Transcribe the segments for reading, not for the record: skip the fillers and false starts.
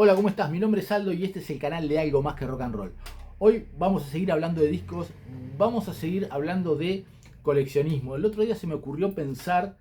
Hola, ¿cómo estás? Mi nombre es Aldo y este es el canal de Algo Más que Rock and Roll. Hoy vamos a seguir hablando de discos, vamos a seguir hablando de coleccionismo. El otro día se me ocurrió pensar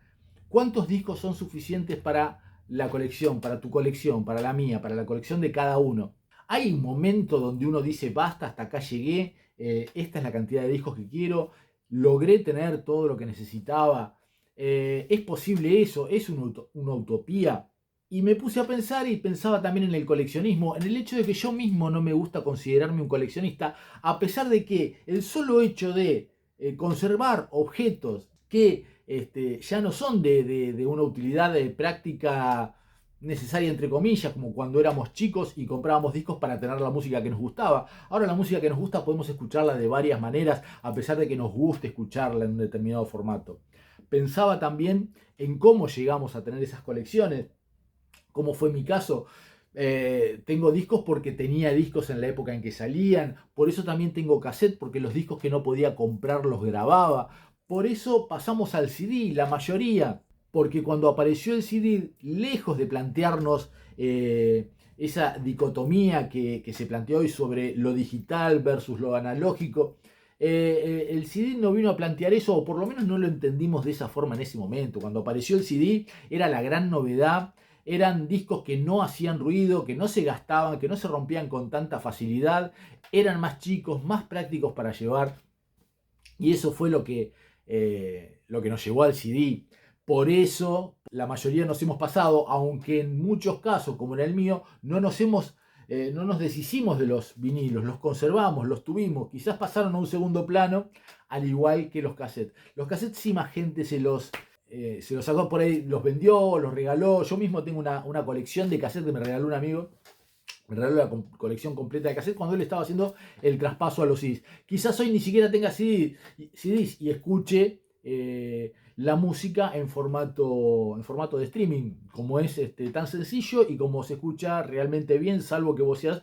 cuántos discos son suficientes para la colección, para tu colección, para la mía, para la colección de cada uno. Hay un momento donde uno dice, basta, hasta acá llegué, esta es la cantidad de discos que quiero, logré tener todo lo que necesitaba. ¿Es posible eso? ¿Es una utopía? Y me puse a pensar y pensaba también en el coleccionismo, en el hecho de que yo mismo no me gusta considerarme un coleccionista, a pesar de que el solo hecho de conservar objetos que ya no son de una utilidad práctica necesaria, entre comillas, como cuando éramos chicos y comprábamos discos para tener la música que nos gustaba. Ahora la música que nos gusta podemos escucharla de varias maneras, a pesar de que nos guste escucharla en un determinado formato. Pensaba también en cómo llegamos a tener esas colecciones, como fue mi caso. Tengo discos porque tenía discos en la época en que salían, por eso también tengo cassette, porque los discos que no podía comprar los grababa, por eso pasamos al CD, la mayoría, porque cuando apareció el CD, lejos de plantearnos esa dicotomía que se planteó hoy sobre lo digital versus lo analógico, el CD no vino a plantear eso, o por lo menos no lo entendimos de esa forma en ese momento. Cuando apareció el CD era la gran novedad. Eran discos que no hacían ruido, que no se gastaban, que no se rompían con tanta facilidad, eran más chicos, más prácticos para llevar, y eso fue lo que nos llevó al CD. Por eso la mayoría nos hemos pasado, aunque en muchos casos, como en el mío, no nos deshicimos de los vinilos, los conservamos, los tuvimos, quizás pasaron a un segundo plano, al igual que los cassettes. Los cassettes sí, más gente se los sacó por ahí, los vendió, los regaló. Yo mismo tengo una colección de cassettes que me regaló un amigo. Me regaló la colección completa de cassettes cuando él estaba haciendo el traspaso a los CDs. Quizás hoy ni siquiera tenga CDs y escuche la música en formato de streaming, como es tan sencillo y como se escucha realmente bien, salvo que vos seas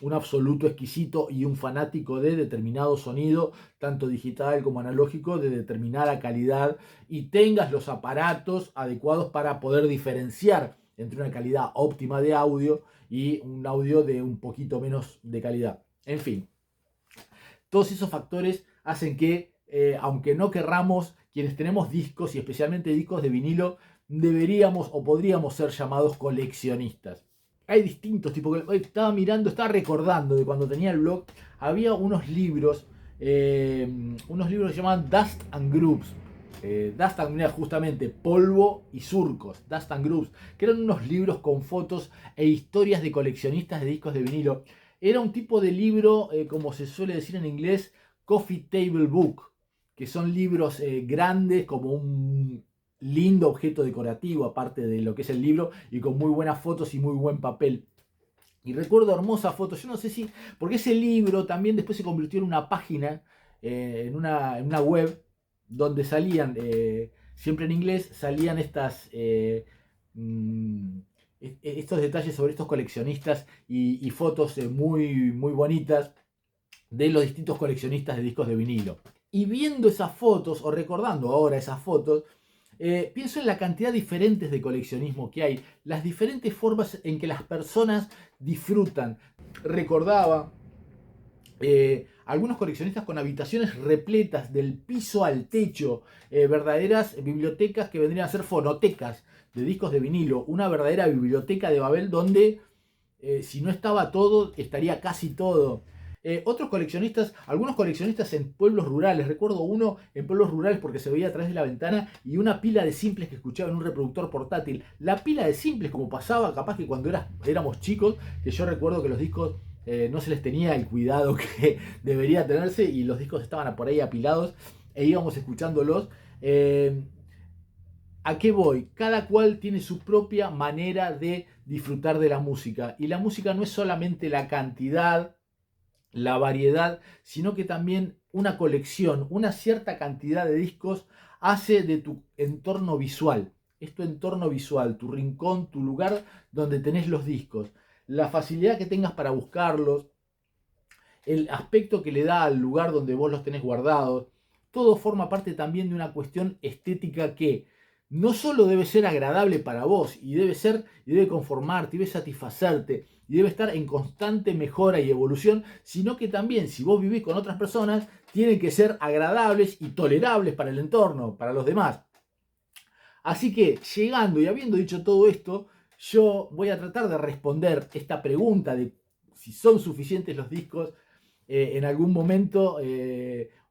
un absoluto exquisito y un fanático de determinado sonido, tanto digital como analógico, de determinada calidad, y tengas los aparatos adecuados para poder diferenciar entre una calidad óptima de audio y un audio de un poquito menos de calidad. En fin, todos esos factores hacen que, aunque no querramos, quienes tenemos discos y especialmente discos de vinilo, deberíamos o podríamos ser llamados coleccionistas. Hay distintos tipos. Estaba mirando, estaba recordando de cuando tenía el blog, había unos libros que se llamaban Dust and Grooves. Dust and, mira, justamente polvo y surcos, Dust and Grooves, que eran unos libros con fotos e historias de coleccionistas de discos de vinilo. Era un tipo de libro, como se suele decir en inglés, coffee table book, que son libros grandes, como un lindo objeto decorativo, aparte de lo que es el libro, y con muy buenas fotos y muy buen papel. Y recuerdo hermosas fotos, yo no sé si, porque ese libro también después se convirtió en una página, en una web, donde salían, siempre en inglés, salían mm, estos detalles sobre estos coleccionistas y fotos muy bonitas de los distintos coleccionistas de discos de vinilo. Y viendo esas fotos, o recordando ahora esas fotos, pienso en la cantidad diferentes de coleccionismo que hay, las diferentes formas en que las personas disfrutan. Recordaba algunos coleccionistas con habitaciones repletas del piso al techo, verdaderas bibliotecas que vendrían a ser fonotecas de discos de vinilo, una verdadera biblioteca de Babel donde si no estaba todo, estaría casi todo. Otros coleccionistas, algunos coleccionistas en pueblos rurales, recuerdo uno en pueblos rurales porque se veía a través de la ventana y una pila de simples que escuchaba en un reproductor portátil. La pila de simples, como pasaba capaz que cuando éramos chicos, que yo recuerdo que los discos no se les tenía el cuidado que debería tenerse y los discos estaban por ahí apilados e íbamos escuchándolos. ¿A qué voy? Cada cual tiene su propia manera de disfrutar de la música. Y la música no es solamente la cantidad, la variedad, sino que también una colección, una cierta cantidad de discos hace de tu entorno visual. Es tu entorno visual, tu rincón, tu lugar donde tenés los discos. La facilidad que tengas para buscarlos, el aspecto que le da al lugar donde vos los tenés guardados, todo forma parte también de una cuestión estética que no solo debe ser agradable para vos, y debe conformarte, y debe satisfacerte, y debe estar en constante mejora y evolución, sino que también, si vos vivís con otras personas, tienen que ser agradables y tolerables para el entorno, para los demás. Así que, llegando y habiendo dicho todo esto, yo voy a tratar de responder esta pregunta de si son suficientes los discos en algún momento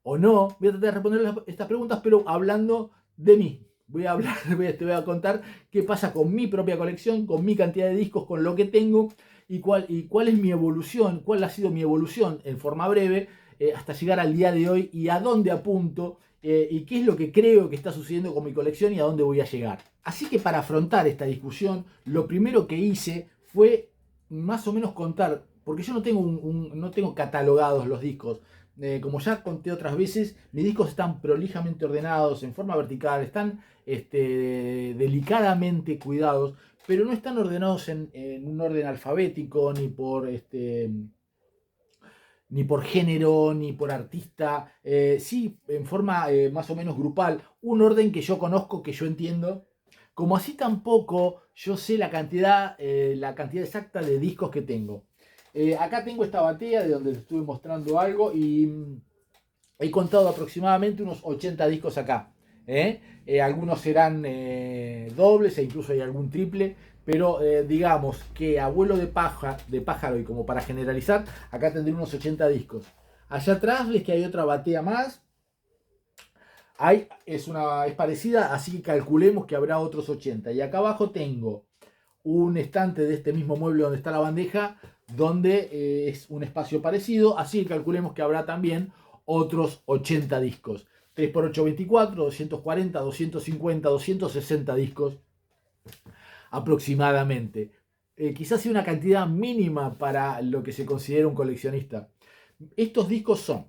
o no. Voy a tratar de responder estas preguntas, pero hablando de mí. Voy a hablar, te voy a contar qué pasa con mi propia colección, con mi cantidad de discos, con lo que tengo y cuál es mi evolución, cuál ha sido mi evolución en forma breve hasta llegar al día de hoy y a dónde apunto y qué es lo que creo que está sucediendo con mi colección y a dónde voy a llegar. Así que para afrontar esta discusión, lo primero que hice fue más o menos contar, porque yo no tengo, no tengo catalogados los discos. Como ya conté otras veces, mis discos están prolijamente ordenados, en forma vertical, están delicadamente cuidados, pero no están ordenados en un orden alfabético, ni por género, ni por artista, sí en forma más o menos grupal, un orden que yo conozco, que yo entiendo, como así tampoco yo sé la cantidad exacta de discos que tengo. Acá tengo esta batea de donde te estuve mostrando algo y he contado aproximadamente unos 80 discos acá. Algunos serán dobles e incluso hay algún triple, pero digamos que abuelo de pájaro y como para generalizar, acá tendré unos 80 discos. Allá atrás ves que hay otra batea más. Es parecida, así que calculemos que habrá otros 80. Y acá abajo tengo un estante de este mismo mueble donde está la bandeja, donde es un espacio parecido, así que calculemos que habrá también otros 80 discos. 3x8, 24, 240, 250, 260 discos aproximadamente. Quizás sea una cantidad mínima para lo que se considera un coleccionista. Estos discos son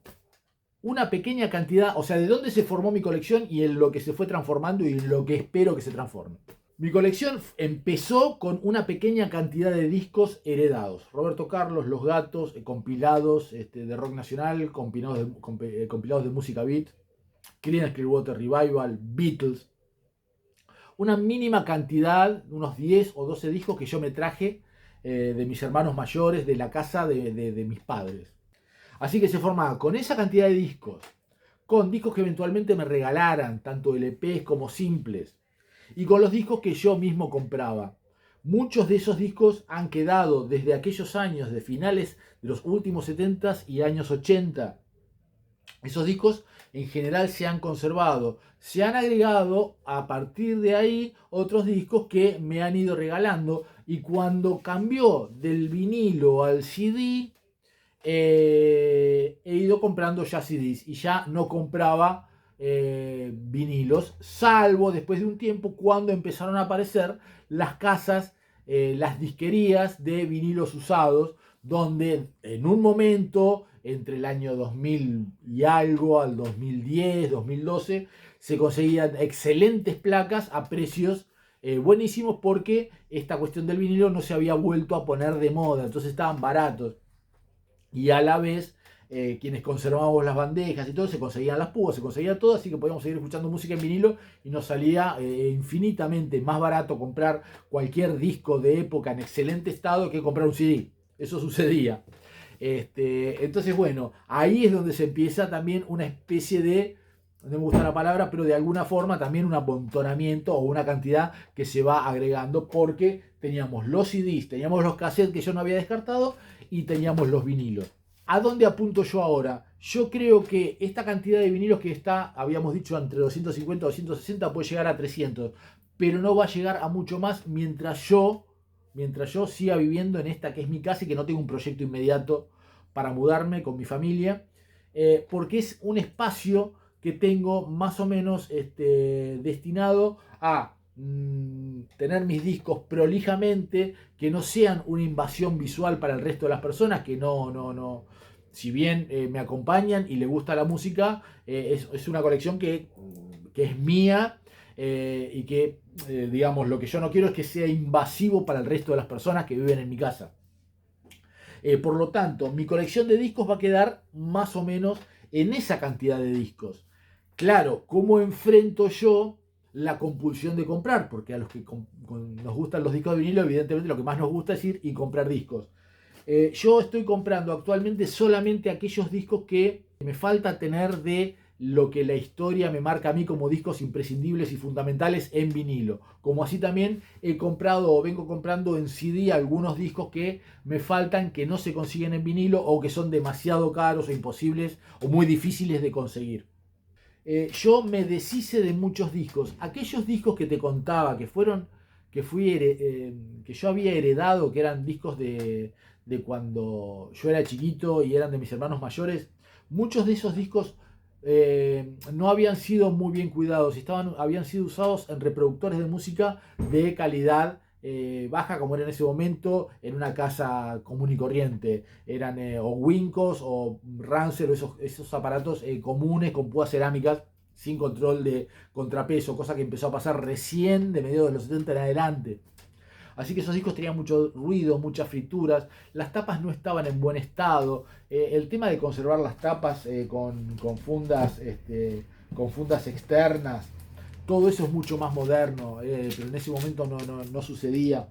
una pequeña cantidad, o sea, de dónde se formó mi colección y en lo que se fue transformando y en lo que espero que se transforme. Mi colección empezó con una pequeña cantidad de discos heredados. Roberto Carlos, Los Gatos, compilados de rock nacional, compilados de música beat, Creedence Clearwater Revival, Beatles. Una mínima cantidad, unos 10 o 12 discos que yo me traje de mis hermanos mayores, de la casa de mis padres. Así que se formaba con esa cantidad de discos, con discos que eventualmente me regalaran, tanto LPs como simples, y con los discos que yo mismo compraba. Muchos de esos discos han quedado desde aquellos años de finales de los últimos 70 y años 80. Esos discos en general se han conservado. Se han agregado a partir de ahí otros discos que me han ido regalando. Y cuando cambió del vinilo al CD, he ido comprando ya CDs y ya no compraba vinilos, salvo después de un tiempo cuando empezaron a aparecer las casas, las disquerías de vinilos usados, donde en un momento, entre el año 2000 y algo al 2010, 2012, se conseguían excelentes placas a precios buenísimos porque esta cuestión del vinilo no se había vuelto a poner de moda, entonces estaban baratos. Y a la vez, quienes conservábamos las bandejas y todo, se conseguían las púas, se conseguía todo, así que podíamos seguir escuchando música en vinilo y nos salía infinitamente más barato comprar cualquier disco de época en excelente estado que comprar un CD. Eso sucedía. Entonces, bueno, ahí es donde se empieza también una especie de, no me gusta la palabra, pero de alguna forma también un amontonamiento o una cantidad que se va agregando porque teníamos los CDs, teníamos los cassettes que yo no había descartado y teníamos los vinilos. ¿A dónde apunto yo ahora? Yo creo que esta cantidad de vinilos que está, habíamos dicho, entre 250 y 260 puede llegar a 300, pero no va a llegar a mucho más mientras yo siga viviendo en esta que es mi casa y que no tengo un proyecto inmediato para mudarme con mi familia, porque es un espacio que tengo más o menos destinado a tener mis discos prolijamente, que no sean una invasión visual para el resto de las personas, que no, si bien me acompañan y les gusta la música, es una colección que es mía y que, digamos, lo que yo no quiero es que sea invasivo para el resto de las personas que viven en mi casa. Por lo tanto, mi colección de discos va a quedar más o menos en esa cantidad de discos. Claro, ¿cómo enfrento yo la compulsión de comprar, porque a los que nos gustan los discos de vinilo, evidentemente lo que más nos gusta es ir y comprar discos. Yo estoy comprando actualmente solamente aquellos discos que me falta tener de lo que la historia me marca a mí como discos imprescindibles y fundamentales en vinilo. Como así también he comprado o vengo comprando en CD algunos discos que me faltan, que no se consiguen en vinilo o que son demasiado caros o imposibles o muy difíciles de conseguir. Yo me deshice de muchos discos. Aquellos discos que te contaba, que yo había heredado, que eran discos de cuando yo era chiquito y eran de mis hermanos mayores, muchos de esos discos no habían sido muy bien cuidados y habían sido usados en reproductores de música de calidad baja, como era en ese momento, en una casa común y corriente. Eran o Wincos o Rancel, o esos aparatos comunes con púas cerámicas sin control de contrapeso, cosa que empezó a pasar recién de mediados de los 70 en adelante. Así que esos discos tenían mucho ruido, muchas frituras, las tapas no estaban en buen estado. El tema de conservar las tapas con fundas externas, todo eso es mucho más moderno, pero en ese momento no sucedía.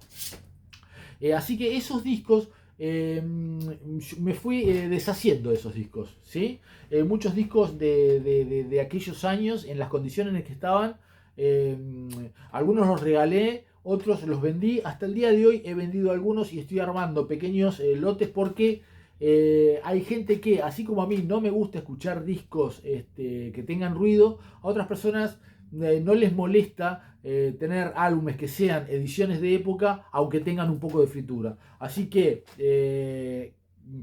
Así que esos discos, me fui deshaciendo de esos discos, ¿sí? Muchos discos de aquellos años, en las condiciones en las que estaban, algunos los regalé, otros los vendí. Hasta el día de hoy he vendido algunos y estoy armando pequeños lotes porque hay gente que, así como a mí no me gusta escuchar discos que tengan ruido, a otras personas no les molesta tener álbumes que sean ediciones de época, aunque tengan un poco de fritura. Así que,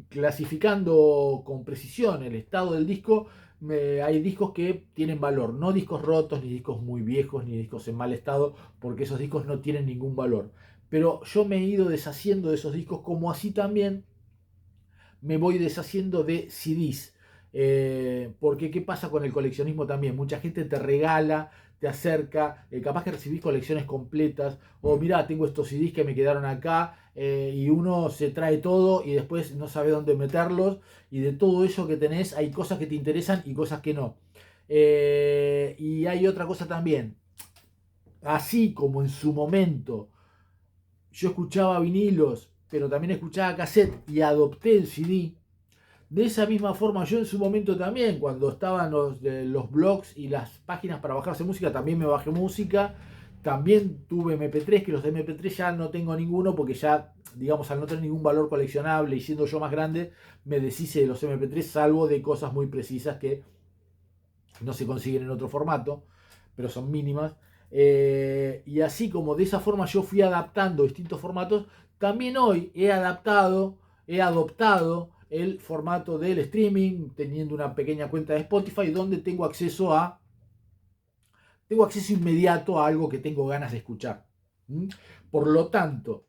clasificando con precisión el estado del disco, hay discos que tienen valor, no discos rotos, ni discos muy viejos, ni discos en mal estado, porque esos discos no tienen ningún valor. Pero yo me he ido deshaciendo de esos discos, como así también me voy deshaciendo de CDs. Porque ¿qué pasa con el coleccionismo también? Mucha gente te regala, te acerca, capaz que recibís colecciones completas, o mirá, tengo estos CDs que me quedaron acá, y uno se trae todo y después no sabe dónde meterlos, y de todo eso que tenés hay cosas que te interesan y cosas que no. Y hay otra cosa también, así como en su momento yo escuchaba vinilos, pero también escuchaba cassette y adopté el CD. De esa misma forma, yo en su momento también, cuando estaban los blogs y las páginas para bajarse música, también me bajé música. También tuve MP3, que los de MP3 ya no tengo ninguno, porque ya, digamos, al no tener ningún valor coleccionable y siendo yo más grande, me deshice de los MP3, salvo de cosas muy precisas que no se consiguen en otro formato, pero son mínimas. Y así como de esa forma yo fui adaptando distintos formatos, también hoy he adoptado el formato del streaming, teniendo una pequeña cuenta de Spotify donde tengo acceso inmediato a algo que tengo ganas de escuchar. Por lo tanto,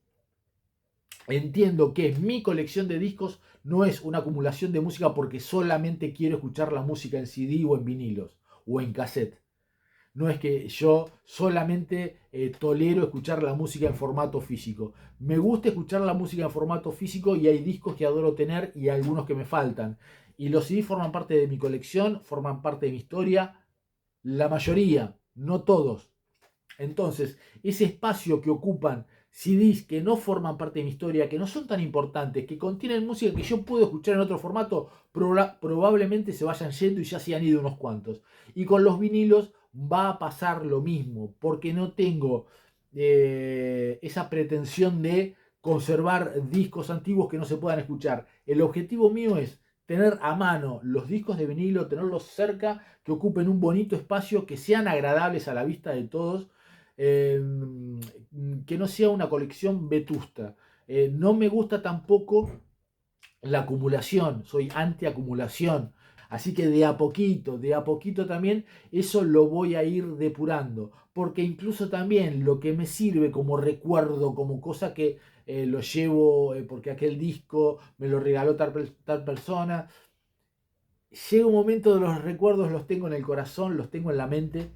entiendo que mi colección de discos no es una acumulación de música porque solamente quiero escuchar la música en CD o en vinilos o en cassette. No es que yo solamente tolero escuchar la música en formato físico. Me gusta escuchar la música en formato físico y hay discos que adoro tener y algunos que me faltan. Y los CD forman parte de mi colección, forman parte de mi historia. La mayoría, no todos. Entonces, ese espacio que ocupan CDs que no forman parte de mi historia, que no son tan importantes, que contienen música que yo puedo escuchar en otro formato, probablemente se vayan yendo y ya se han ido unos cuantos. Y con los vinilos va a pasar lo mismo, porque no tengo esa pretensión de conservar discos antiguos que no se puedan escuchar. El objetivo mío es tener a mano los discos de vinilo, tenerlos cerca, que ocupen un bonito espacio, que sean agradables a la vista de todos, eh, que no sea una colección vetusta. No me gusta tampoco la acumulación, soy anti-acumulación. Así que de a poquito también, eso lo voy a ir depurando. Porque incluso también lo que me sirve como recuerdo, como cosa que lo llevo porque aquel disco me lo regaló tal persona, llega un momento de los recuerdos, los tengo en el corazón, los tengo en la mente,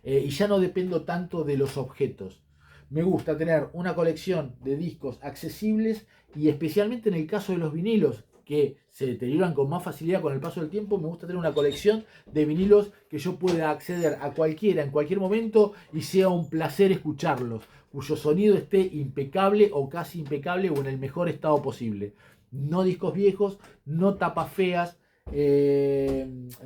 y ya no dependo tanto de los objetos. Me gusta tener una colección de discos accesibles y especialmente en el caso de los vinilos. que se deterioran con más facilidad con el paso del tiempo, me gusta tener una colección de vinilos que yo pueda acceder a cualquiera en cualquier momento y sea un placer escucharlos, cuyo sonido esté impecable o casi impecable o en el mejor estado posible. No discos viejos, no tapas feas,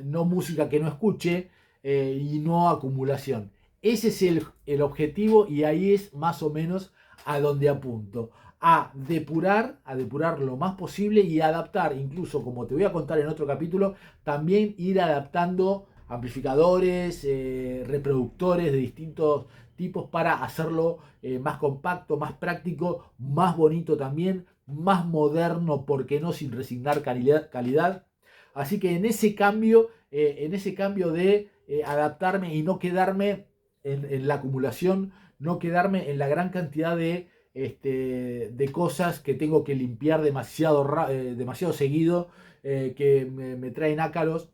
no música que no escuche y no acumulación. Ese es el objetivo y ahí es más o menos a donde apunto. A depurar lo más posible y adaptar, incluso como te voy a contar en otro capítulo, también ir adaptando amplificadores, reproductores de distintos tipos para hacerlo más compacto, más práctico, más bonito también, más moderno, porque no sin resignar calidad. Así que en ese cambio de adaptarme y no quedarme en la acumulación, no quedarme en la gran cantidad de cosas que tengo que limpiar demasiado seguido, que me traen ácaros.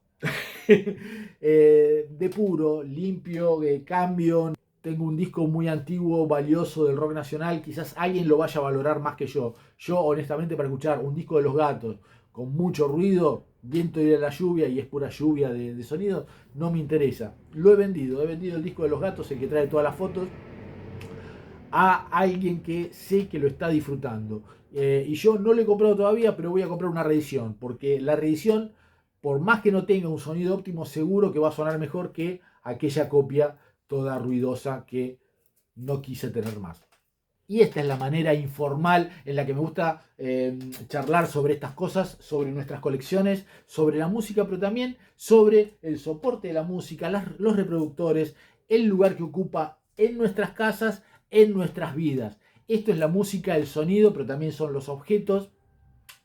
Depuro, limpio, cambio. Tengo un disco muy antiguo, valioso del rock nacional. Quizás alguien lo vaya a valorar más que yo. Yo, honestamente, para escuchar un disco de Los Gatos con mucho ruido, viento y la lluvia, y es pura lluvia de sonido, no me interesa. Lo he vendido el disco de Los Gatos, el que trae todas las fotos, a alguien que sé que lo está disfrutando. Y yo no lo he comprado todavía, pero voy a comprar una reedición, porque la reedición, por más que no tenga un sonido óptimo, seguro que va a sonar mejor que aquella copia toda ruidosa que no quise tener más. Y esta es la manera informal en la que me gusta charlar sobre estas cosas, sobre nuestras colecciones, sobre la música, pero también sobre el soporte de la música, los reproductores, el lugar que ocupa en nuestras casas, en nuestras vidas. Esto es la música, el sonido, pero también son los objetos.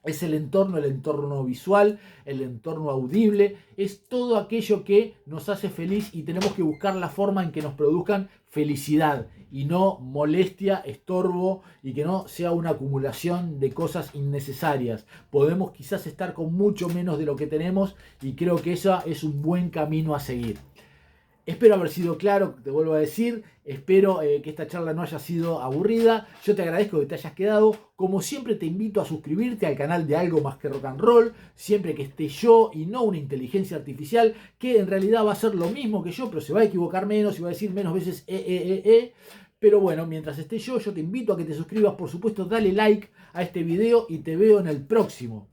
Es el entorno visual, el entorno audible, es todo aquello que nos hace feliz y tenemos que buscar la forma en que nos produzcan felicidad y no molestia, estorbo y que no sea una acumulación de cosas innecesarias. Podemos quizás estar con mucho menos de lo que tenemos y creo que eso es un buen camino a seguir. Espero haber sido claro, te vuelvo a decir, espero que esta charla no haya sido aburrida. Yo te agradezco que te hayas quedado. Como siempre te invito a suscribirte al canal de Algo Más Que Rock and Roll, siempre que esté yo y no una inteligencia artificial, que en realidad va a ser lo mismo que yo, pero se va a equivocar menos y va a decir menos veces Pero bueno, mientras esté yo te invito a que te suscribas, por supuesto, dale like a este video y te veo en el próximo.